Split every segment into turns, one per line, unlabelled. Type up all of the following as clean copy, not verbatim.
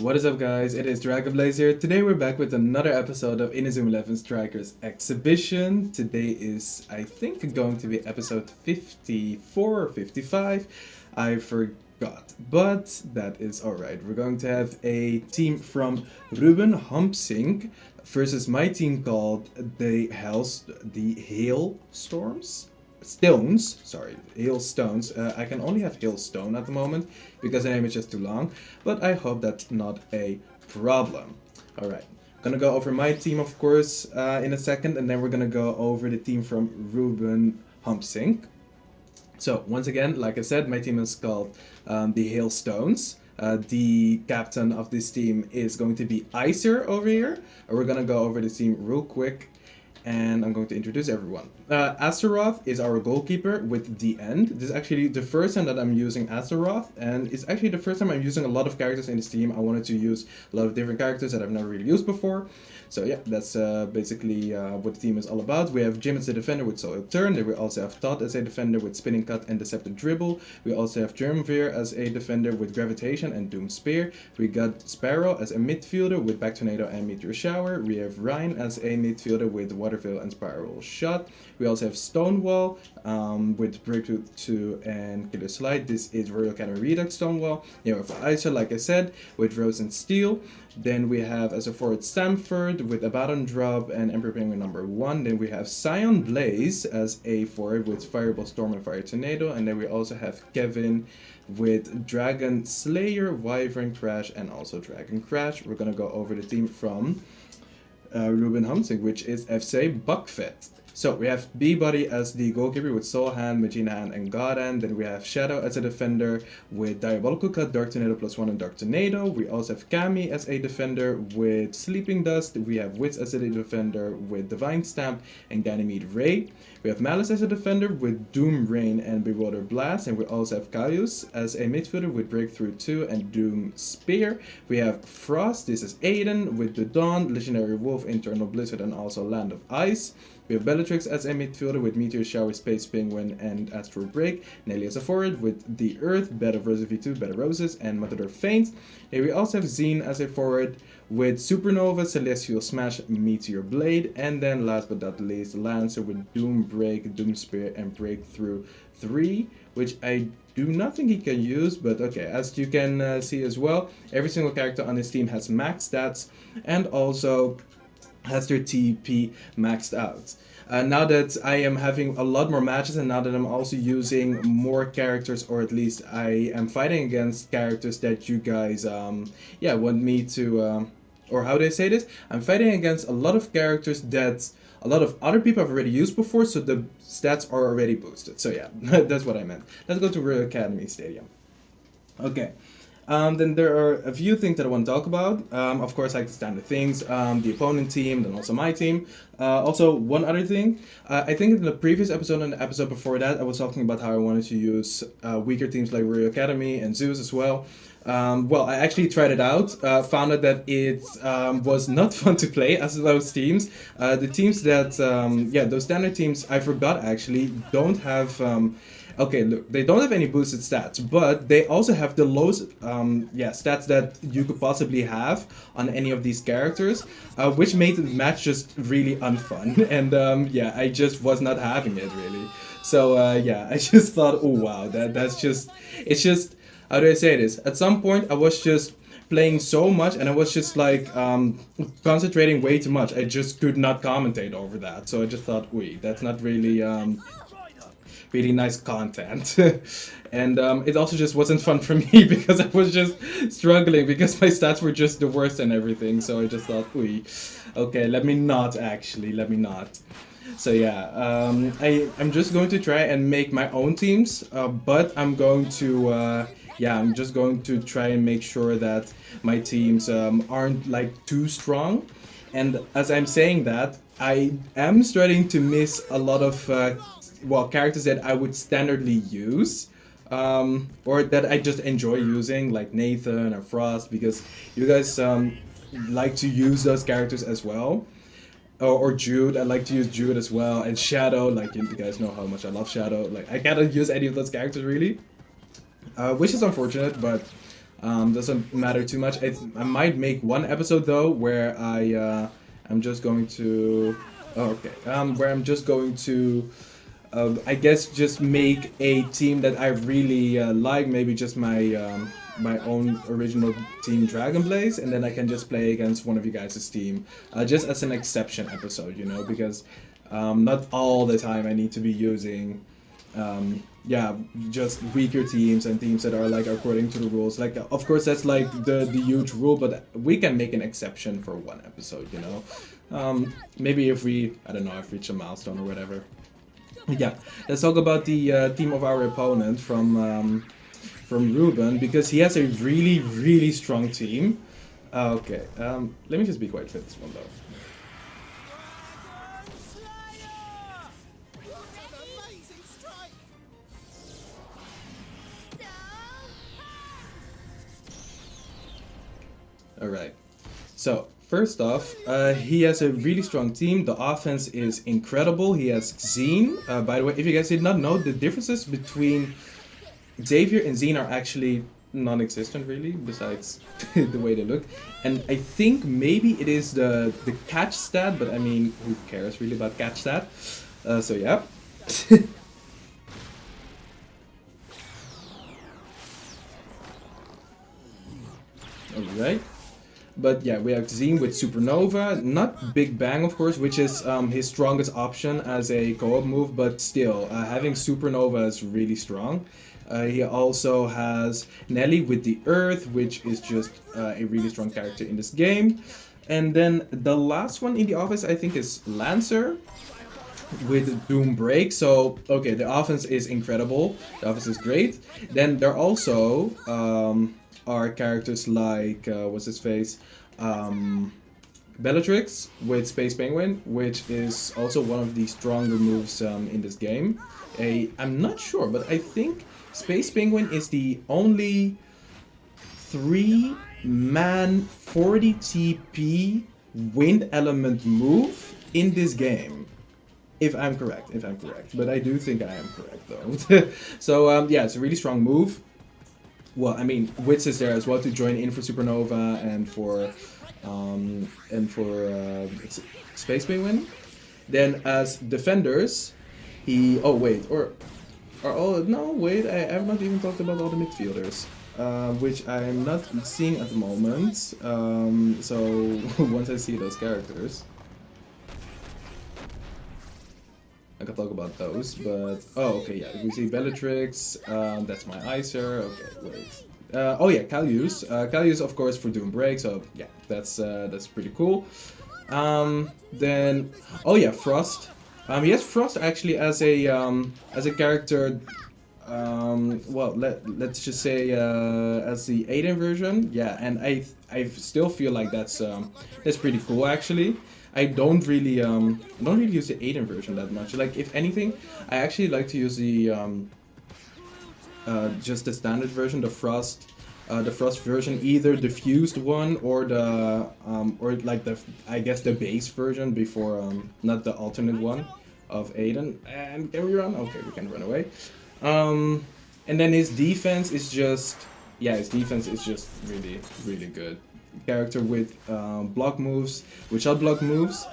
What is up, guys? It is DragonBlaze here. Today we're back with another episode of Inazuma Eleven Strikers Exhibition. Today is, I think, going to be episode 54 or 55. I forgot, but that is alright. We're going to have a team from Ruben Hampsink versus my team called the Hailstones. Hailstones. I can only have Hailstone at the moment because the name is just too long, but I hope that's not a problem. Alright, gonna go over my team, of course, in a second, and then we're gonna go over the team from Ruben Hampsink. So, once again, like I said, my team is called the Hailstones. The captain of this team is going to be Icer over here. We're gonna go over the team real quick. And I'm going to introduce everyone. Astaroth is our goalkeeper with the end. This is actually the first time that I'm using Astaroth, and it's actually the first time I'm using a lot of characters in this team. I wanted to use a lot of different characters that I've never really used before. So yeah, that's basically what the team is all about. We have Jim as a defender with Soil Turn. Then we also have Todd as a defender with Spinning Cut and Deceptive Dribble. We also have Germveer as a defender with Gravitation and Doom Spear. We got Sparrow as a midfielder with Back Tornado and Meteor Shower. We have Ryan as a midfielder with Waterveil and Spiral Shot. We also have Stonewall with Breakthrough 2 and Killer Slide. This is Royal Academy Redux Stonewall. You have Icer, like I said, with Rose and Steel. Then we have as a forward Samford with ABADDON Drop and Emperor Penguin number 1. Then we have Scion Blaze as a forward with Fireball Storm and Fire Tornado. And then we also have Kevin with Dragon Slayer, Wyvern Crash, and also Dragon Crash. We're gonna go over the team from Ruben Hampsink, which is FC Bakvet. So we have B-Body as the goalkeeper with Soul Hand, MAJIN Hand, and God Hand. Then we have Shadow as a defender with Diabolical Cut, Dark Tornado +1, and Dark Tornado. We also have Kami as a defender with Sleeping Dust. We have Wits as a defender with Divine Stamp and Ganymede Ray. We have Malice as a defender with Doom Rain and Bewilder Blast. And we also have Caius as a midfielder with Breakthrough 2 and Doom Spear. We have Frost, this is Aiden with the Dawn, Legendary Wolf, Internal Blizzard, and also Land of Ice. We have Bellatrix as a midfielder with Meteor Shower, Space Penguin, and Astral Break. Nelly as a forward with the Earth, Bed of Roses V2, Bed of Roses, and Matador Faint. And we also have Zine as a forward with Supernova, Celestial Smash, Meteor Blade. And then last but not least, Lancer with Doom Break, Doom Spear, and Breakthrough 3, which I do not think he can use, but okay, as you can see as well, every single character on this team has max stats and also has their TP maxed out. Now that I am having a lot more matches and now that I'm also using more characters, or at least I am fighting against characters that you guys want me to, or how do I say this? I'm fighting against a lot of characters that a lot of other people have already used before, so the stats are already boosted. So yeah, that's what I meant. Let's go to Royal Academy Stadium. Okay. Then there are a few things that I want to talk about. Of course, like the standard things, the opponent team, then also my team. Also, one other thing, I think in the previous episode and the episode before that, I was talking about how I wanted to use weaker teams like Royal Academy and Zeus as well. Well, I actually tried it out, found out that it was not fun to play as those teams. The teams that, those standard teams, I forgot actually, don't have... okay, look, they don't have any boosted stats, but they also have the lowest stats that you could possibly have on any of these characters, which made the match just really unfun. And I just was not having it really. So I just thought, oh wow, it's just, how do I say this? At some point I was just playing so much and I was just like concentrating way too much. I just could not commentate over that. So I just thought, wait, that's not really really nice content. And it also just wasn't fun for me because I was just struggling because my stats were just the worst and everything. So I just thought, okay, let me not. So yeah, I'm just going to try and make my own teams, but I'm going to, I'm just going to try and make sure that my teams aren't like too strong. And as I'm saying that, I am starting to miss a lot of characters that I would standardly use, or that I just enjoy using, like Nathan or Frost, because you guys like to use those characters as well. Or Jude, I like to use Jude as well, and Shadow, like you guys know how much I love Shadow. Like I cannot use any of those characters really, which is unfortunate, but Doesn't matter too much. I might make one episode though where I'm just going to. Oh, okay. Where I'm just going to. I guess just make a team that I really like. Maybe just my own original team, DragonBlaze, and then I can just play against one of you guys' team, just as an exception episode, you know, because not all the time I need to be using. Yeah, just weaker teams and teams that are like according to the rules. Like, of course, that's like the huge rule, but we can make an exception for one episode, you know. Maybe if we, I don't know, if we reach a milestone or whatever. Yeah, let's talk about the team of our opponent from Ruben, because he has a really strong team. Okay, let me just be quiet for this one though. Alright, so first off, he has a really strong team. The offense is incredible. He has Zine. By the way, if you guys did not know, the differences between Xavier and Zine are actually non-existent really, besides the way they look. And I think maybe it is the catch stat, but I mean, who cares really about catch stat? So yeah. Alright. But yeah, we have Zine with Supernova, not Big Bang of course, which is his strongest option as a co-op move, but still, having Supernova is really strong. He also has Nelly with the Earth, which is just a really strong character in this game. And then the last one in the offense I think is Lancer with Doom Break. So, okay, the offense is incredible, the offense is great. Then there also are characters like, what's his face? Bellatrix with Space Penguin, which is also one of the stronger moves in this game. I'm not sure, but I think Space Penguin is the only 3-man 40 TP wind element move in this game. If I'm correct, but I do think I am correct though. So yeah, it's a really strong move. Well, I mean, Wits is there as well to join in for Supernova and for Space Penguin. Then as defenders, oh wait, I have not even talked about all the midfielders, which I'm not seeing at the moment. So once I see those characters, I can talk about those. But oh, okay, yeah, we see Bellatrix. That's my Icer. Okay, wait. Oh yeah, Kalius. Kalius, of course, for Doom Break. So yeah, that's pretty cool. Then oh yeah, Frost. He has Frost actually as a character. Well, let's just say as the Aiden version. Yeah, and I still feel like that's pretty cool actually. I don't really use the Aiden version that much. Like, if anything, I actually like to use the just the standard version, the Frost version, either the fused one or the or like I guess the base version before not the alternate one of Aiden. And can we run? Okay, we can run away. And then his defense is just really good. Character with block moves, with shot block moves.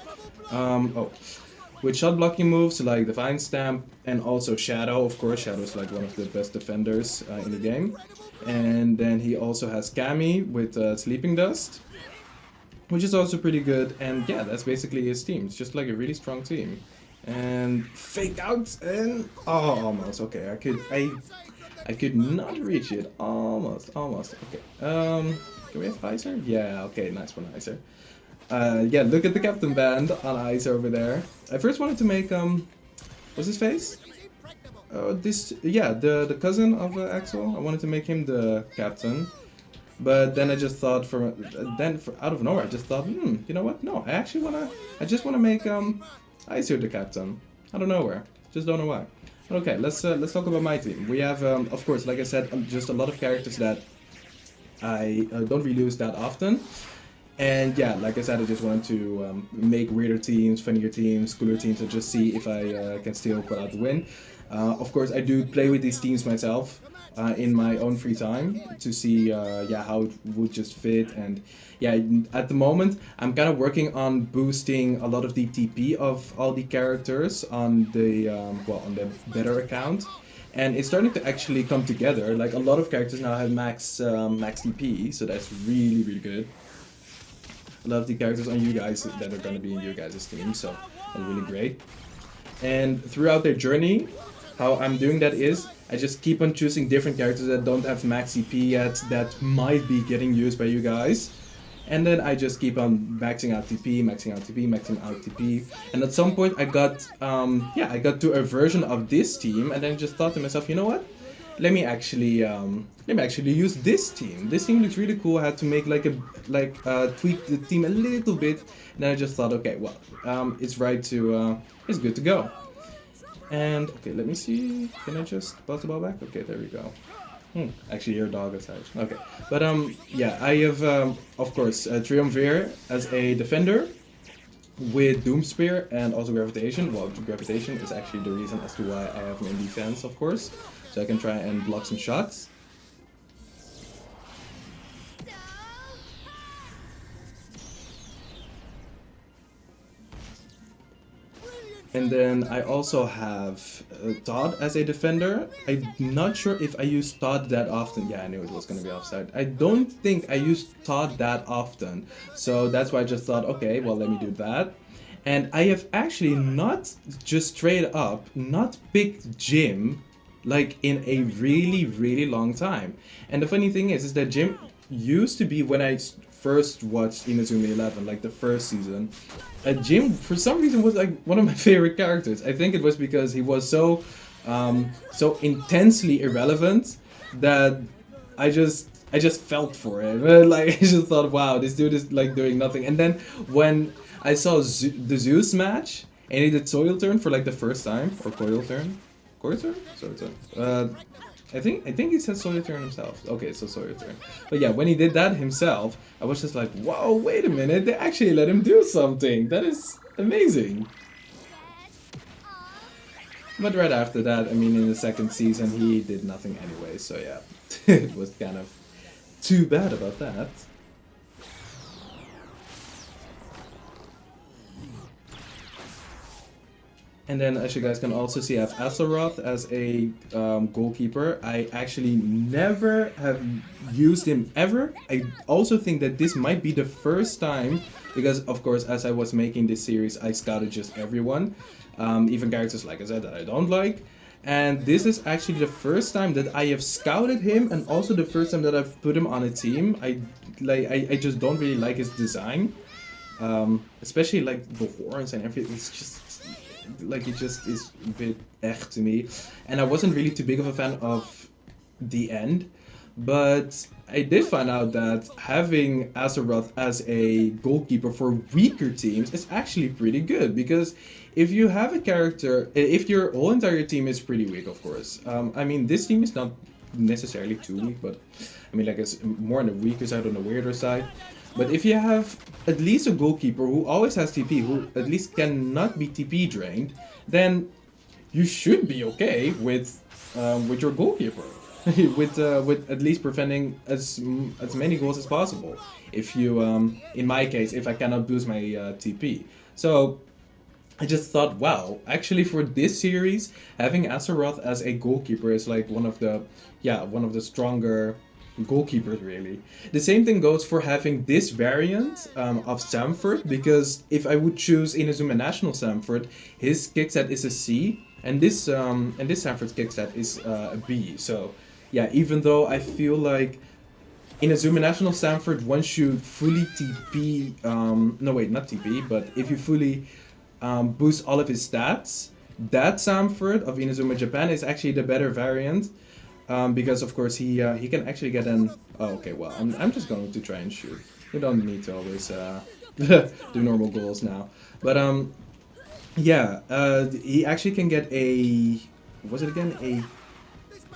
With shot blocking moves like Divine Stamp and also Shadow. Of course, Shadow is like one of the best defenders in the game. And then he also has Kami with Sleeping Dust, which is also pretty good. And yeah, that's basically his team. It's just like a really strong team. And Fake Out and almost. Okay, I could not reach it. Almost. Okay. Can we have Icer? Yeah, okay, nice one, Icer. Yeah, look at the captain band on Icer over there. I first wanted to make, what's his face? The cousin of Axel. I wanted to make him the captain. But then I just thought, out of nowhere, I just thought, you know what? No, I just wanna make, Icer the captain. Out of nowhere. Just don't know why. Okay, let's talk about my team. We have, of course, like I said, just a lot of characters that I don't really use that often. And yeah, like I said, I just wanted to make weirder teams, funnier teams, cooler teams, and just see if I can still put out the win. Of course, I do play with these teams myself in my own free time to see yeah, how it would just fit. And yeah, at the moment I'm kind of working on boosting a lot of the TP of all the characters on the well, on the better account, and it's starting to actually come together. Like a lot of characters now have max TP, so that's really good. A lot of the characters on you guys that are going to be in your guys' team, so that's really great. And throughout their journey, how I'm doing that is I just keep on choosing different characters that don't have max CP yet, that might be getting used by you guys. And then I just keep on maxing out TP, maxing out TP, maxing out TP. And at some point I got, yeah, I got to a version of this team, and then I just thought to myself, you know what? Let me actually use this team. This team looks really cool. I had to make tweak the team a little bit, and then I just thought, okay, well, it's right to, it's good to go. And okay, let me see. Can I just pass the ball back? Okay, there we go. Actually, your dog outside. Okay, but yeah, I have of course Triumvir as a defender with Doom Spear and also Gravitation. Well, Gravitation is actually the reason as to why I have him in defense, of course, so I can try and block some shots. And then I also have Todd as a defender. I'm not sure if I use Todd that often. Yeah, I knew it was going to be offside. I don't think I use Todd that often. So that's why I just thought, okay, well, let me do that. And I have actually not just straight up, not picked Jim like in a really long time. And the funny thing is that Jim used to be, when I first watched Inazuma 11, like the first season, Jim for some reason was like one of my favorite characters. I think it was because he was so intensely irrelevant that I just felt for him. Like I just thought, wow, this dude is like doing nothing. And then when I saw the Zeus match and he did Soil Turn for like the first time, or Coil Turn, Soil Turn. I think he said Soil Turn himself. Okay, so Soil Turn. But yeah, when he did that himself, I was just like, whoa, wait a minute, they actually let him do something. That is amazing. But right after that, I mean, in the second season, he did nothing anyway, so yeah, it was kind of too bad about that. And then, as you guys can also see, I have Azeroth as a goalkeeper. I actually never have used him ever. I also think that this might be the first time, because of course, as I was making this series, I scouted just everyone, even characters like I said that I don't like. And this is actually the first time that I have scouted him, and also the first time that I've put him on a team. I just don't really like his design, especially like the horns and everything. It's just like, it just is a bit echt to me, and I wasn't really too big of a fan of the end. But I did find out that having Azeroth as a goalkeeper for weaker teams is actually pretty good, because if you have a character, if your whole entire team is pretty weak, of course. I mean, this team is not necessarily too weak, but I mean, like, it's more on the weaker side, on the weirder side. But if you have at least a goalkeeper who always has TP, who at least cannot be TP drained, then you should be okay with your goalkeeper, with at least preventing as many goals as possible. If you, in my case, if I cannot boost my TP, so I just thought, wow, actually for this series, having Azeroth as a goalkeeper is like one of the stronger goalkeepers, really. The same thing goes for having this variant of Samford, because if I would choose Inazuma National Samford, his kickset is a C, and this Samford's kickset is a B. So yeah, even though I feel like Inazuma National Samford, once you fully TP, no wait, not TP, but if you fully boost all of his stats, that Samford of Inazuma Japan is actually the better variant. Because of course he can actually get an... Oh, okay, well, I'm just going to try and shoot. We don't need to always do normal goals now. But yeah, he actually can get a... Was it again a...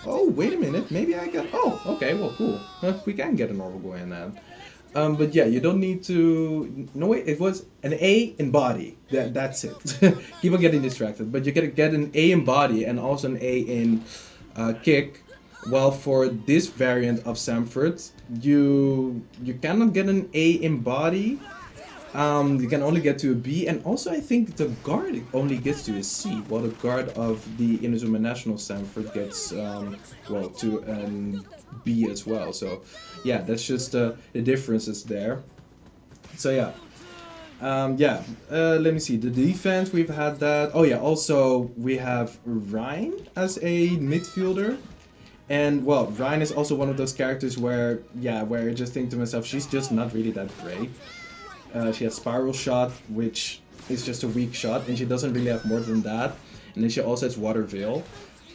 Oh, wait a minute, maybe I got... Oh, okay, well, cool. We can get a normal goal in that. But yeah, you don't need to. No wait, it was an A in body. That's it. Keep on getting distracted, but you get an A in body and also an A in kick. Well, for this variant of Samford, you cannot get an A in body. You can only get to a B, and also I think the guard only gets to a C, while the guard of the Inazuma National Samford gets well to an B as well. So yeah, that's just the differences there. So yeah. Let me see. The defense, we've had that. Oh yeah, also we have Ryan as a midfielder. And well, Ryan is also one of those characters where I just think to myself, she's just not really that great. She has Spiral Shot, which is just a weak shot, and she doesn't really have more than that. And then she also has Water Veil.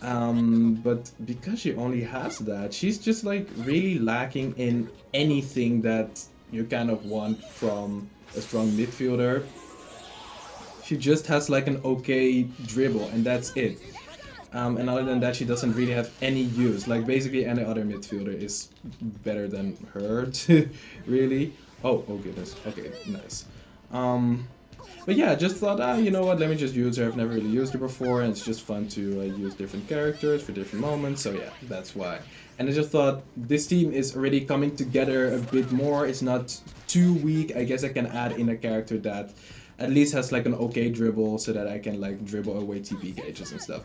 But because she only has that, she's just like really lacking in anything that you kind of want from a strong midfielder. She just has like an okay dribble, and that's it. And other than that, she doesn't really have any use. Like basically any other midfielder is better than her, really. Oh goodness. Okay, nice. But yeah, just thought, you know what, let me just use her. I've never really used her before, and it's just fun to use different characters for different moments. So yeah, that's why. And I just thought this team is already coming together a bit more. It's not too weak. I guess I can add in a character that at least has like an okay dribble, so that I can like dribble away TP gauges and stuff.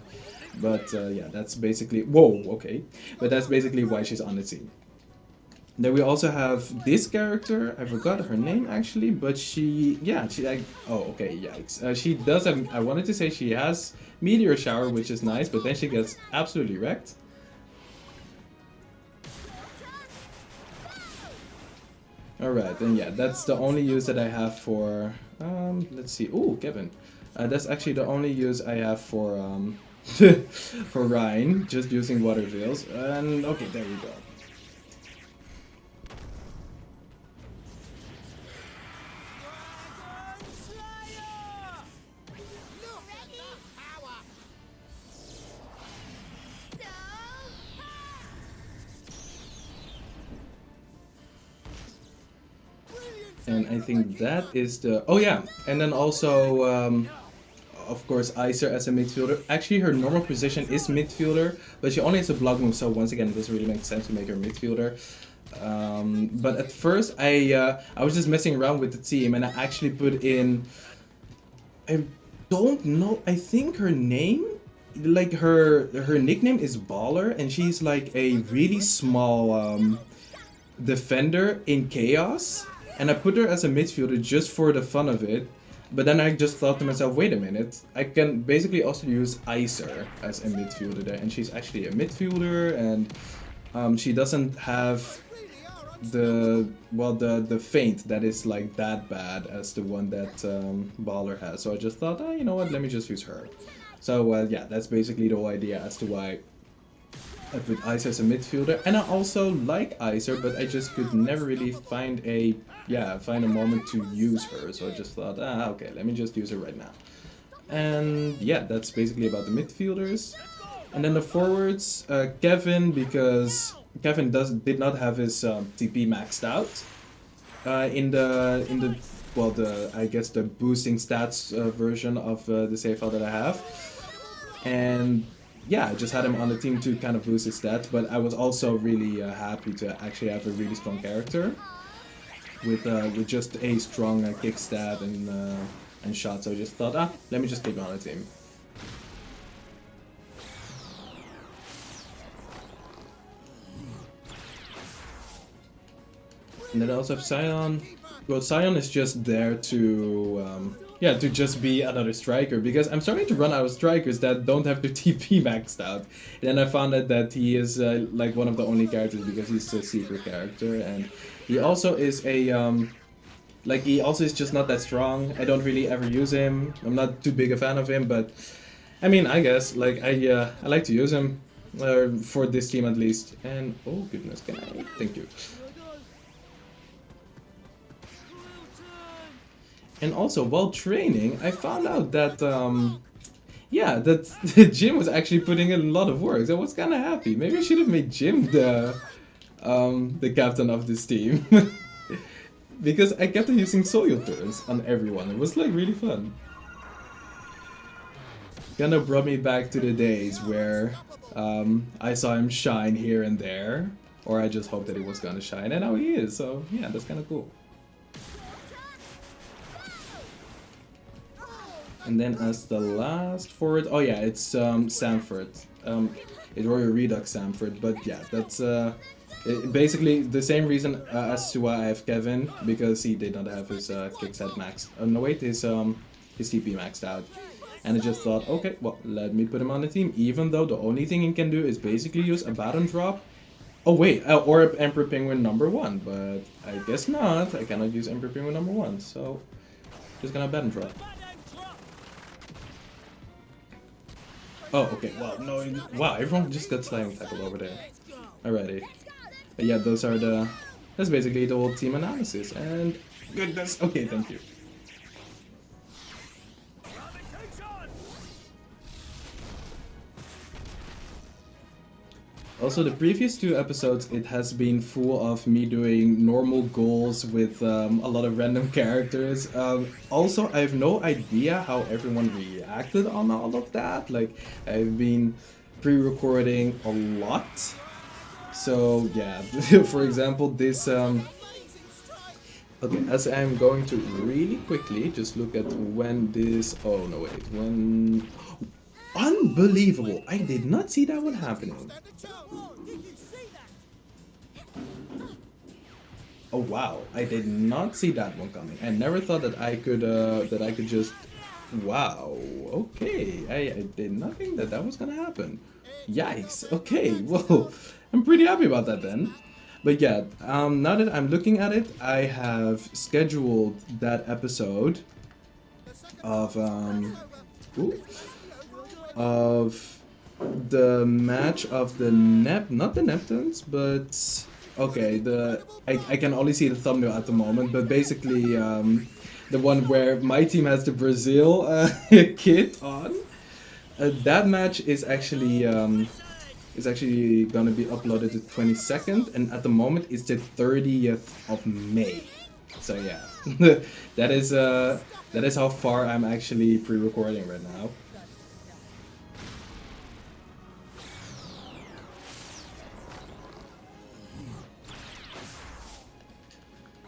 But yeah, that's basically, whoa, okay. But that's basically why she's on the team. Then we also have this character. I forgot her name actually, but she like, oh okay, yikes. She does have, I wanted to say she has Meteor Shower, which is nice, but then she gets absolutely wrecked. Alright, then yeah, that's the only use that I have for, let's see, oh, Kevin. That's actually the only use I have for, for Ryan, just using Water Veils. And okay, there we go. And I think that is the... Oh yeah, and then also, of course, Icer as a midfielder. Actually, her normal position is midfielder, but she only has a block move, so once again, it doesn't really make sense to make her midfielder. But at first, I was just messing around with the team, and I actually put in... I don't know, I think her name... Like, her nickname is Baller, and she's like a really small defender in Chaos. And I put her as a midfielder just for the fun of it. But then I just thought to myself, wait a minute, I can basically also use Icer as a midfielder there. And she's actually a midfielder, and she doesn't have the feint that is like that bad as the one that Baller has. So I just thought, oh, you know what, let me just use her. So yeah, that's basically the whole idea as to why I put Icer as a midfielder. And I also like Icer, but I just could never really find a moment to use her. So I just thought, okay, let me just use her right now. And yeah, that's basically about the midfielders. And then the forwards, Kevin, because Kevin did not have his TP maxed out in the I guess the boosting stats version of the save file that I have. And yeah, I just had him on the team to kind of boost his stats, but I was also really happy to actually have a really strong character with just a strong kick stat and shot. So I just thought, let me just keep him on the team. And then I also have Sion. Well, Sion is just there to to just be another striker, because I'm starting to run out of strikers that don't have their TP maxed out. And then I found out that he is like one of the only characters, because he's a secret character, and he also is a he also is just not that strong. I don't really ever use him. I'm not too big a fan of him, but I mean, I guess like I like to use him for this team at least. And oh goodness, can I? Thank you. And also, while training, I found out that, that Jim was actually putting in a lot of work. So I was kind of happy. Maybe I should have made Jim the captain of this team. because I kept on using soil turns on everyone. It was like really fun. Kind of brought me back to the days where I saw him shine here and there, or I just hoped that he was gonna shine, and now he is. So yeah, that's kind of cool. And then as the last forward, oh yeah, it's Samford. It's Royal Redux Samford, but yeah, that's basically the same reason as to why I have Kevin, because he did not have his kick set maxed. No wait, his TP maxed out. And I just thought, okay, well, let me put him on the team, even though the only thing he can do is basically use ABADDON drop. Oh wait, or Emperor Penguin #1, but I guess not. I cannot use Emperor Penguin #1, so just gonna ABADDON drop. Oh, okay, well, no, wow, everyone just got sliding tackled over there. Alrighty. But yeah, that's basically the whole team analysis, and goodness, okay, thank you. Also, the previous 2 episodes, it has been full of me doing normal goals with a lot of random characters. Also, I have no idea how everyone reacted on all of that. Like, I've been pre-recording a lot. So, yeah, for example, this... Okay, as I'm going to really quickly just look at when this... Oh, no, wait, when... Unbelievable! I did not see that one happening. Oh wow! I did not see that one coming. I never thought that I could just. Wow. Okay. I did not think that that was gonna happen. Yikes. Okay. Well, I'm pretty happy about that then. But yeah. Now that I'm looking at it, I have scheduled that episode of the match of the not the Neptunes, but okay, I can only see the thumbnail at the moment, but basically the one where my team has the Brazil kit on. That match is actually gonna be uploaded the 22nd, and at the moment it's the 30th of May. So yeah, that is how far I'm actually pre-recording right now.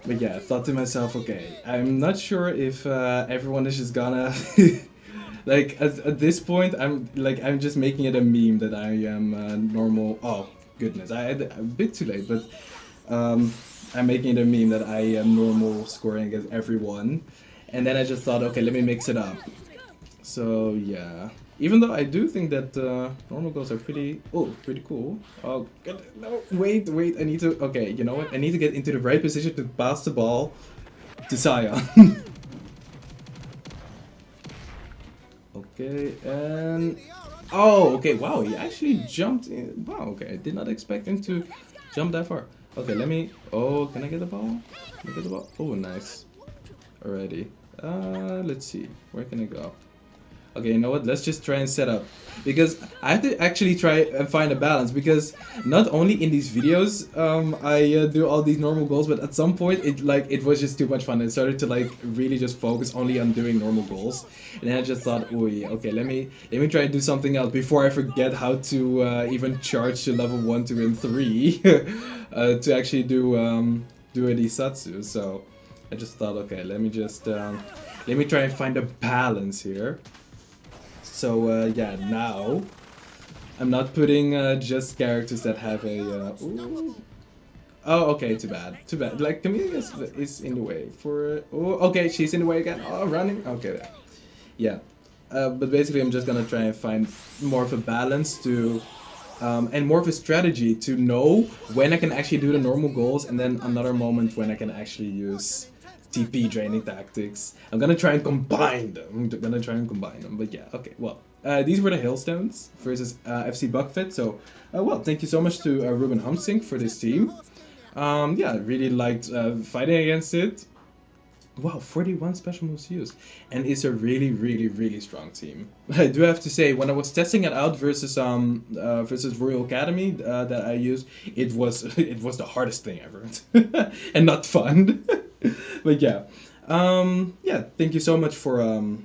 But yeah, I thought to myself, okay, I'm not sure if everyone is just gonna like at this point I'm just making it a meme that I am normal. Oh goodness, I'm a bit too late, but I'm making it a meme that I am normal scoring against everyone, and then I just thought, okay, let me mix it up. So yeah. Even though I do think that normal goals are pretty cool. Oh, God, no, wait, I need to, okay, you know what? I need to get into the right position to pass the ball to Sion. Okay, and, oh, okay, wow, he actually jumped in. Wow, okay, I did not expect him to jump that far. Okay, let me, oh, can I get the ball? Can I get the ball? Oh, nice. Alrighty, let's see, where can I go? Okay, you know what? Let's just try and set up, because I have to actually try and find a balance, because not only in these videos I do all these normal goals, but at some point it was just too much fun. I started to really just focus only on doing normal goals, and then I just thought, ooh, okay, let me try and do something else before I forget how to even charge to level 1, 2, and 3 to actually do a Isatsu. So I just thought, okay, let me try and find a balance here. So yeah, now I'm not putting just characters that have a. Ooh. Oh, okay, too bad. Like Camille is in the way for. Oh, okay, she's in the way again. Oh, running. Okay, yeah. But basically, I'm just gonna try and find more of a balance to, and more of a strategy to know when I can actually do the normal goals, and then another moment when I can actually use TP draining tactics. I'm gonna try and combine them. But yeah, okay, well. These were the Hailstones versus FC Bakvet. So, well, thank you so much to Ruben Hampsink for this team. Yeah, I really liked fighting against it. Wow, 41 special moves used. And it's a really, really, really strong team. I do have to say, when I was testing it out versus Royal Academy that I used, it was the hardest thing ever. And not fun. But yeah, yeah. Thank you so much for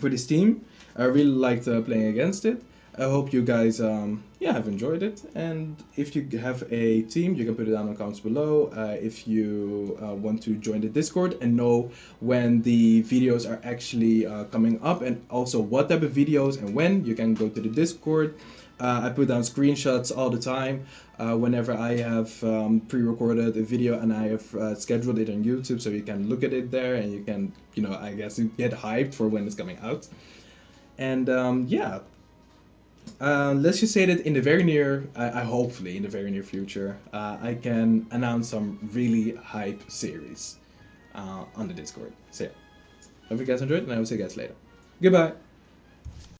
this team. I really liked playing against it. I hope you guys yeah, have enjoyed it. And if you have a team, you can put it down in the comments below. If you want to join the Discord and know when the videos are actually coming up, and also what type of videos and when, you can go to the Discord. I put down screenshots all the time whenever I have pre-recorded a video and I have scheduled it on YouTube, so you can look at it there and you can, you know, I guess get hyped for when it's coming out. And yeah, let's just say that in the very near, I hopefully in the very near future, I can announce some really hype series on the Discord. So yeah, hope you guys enjoyed, and I will see you guys later. Goodbye.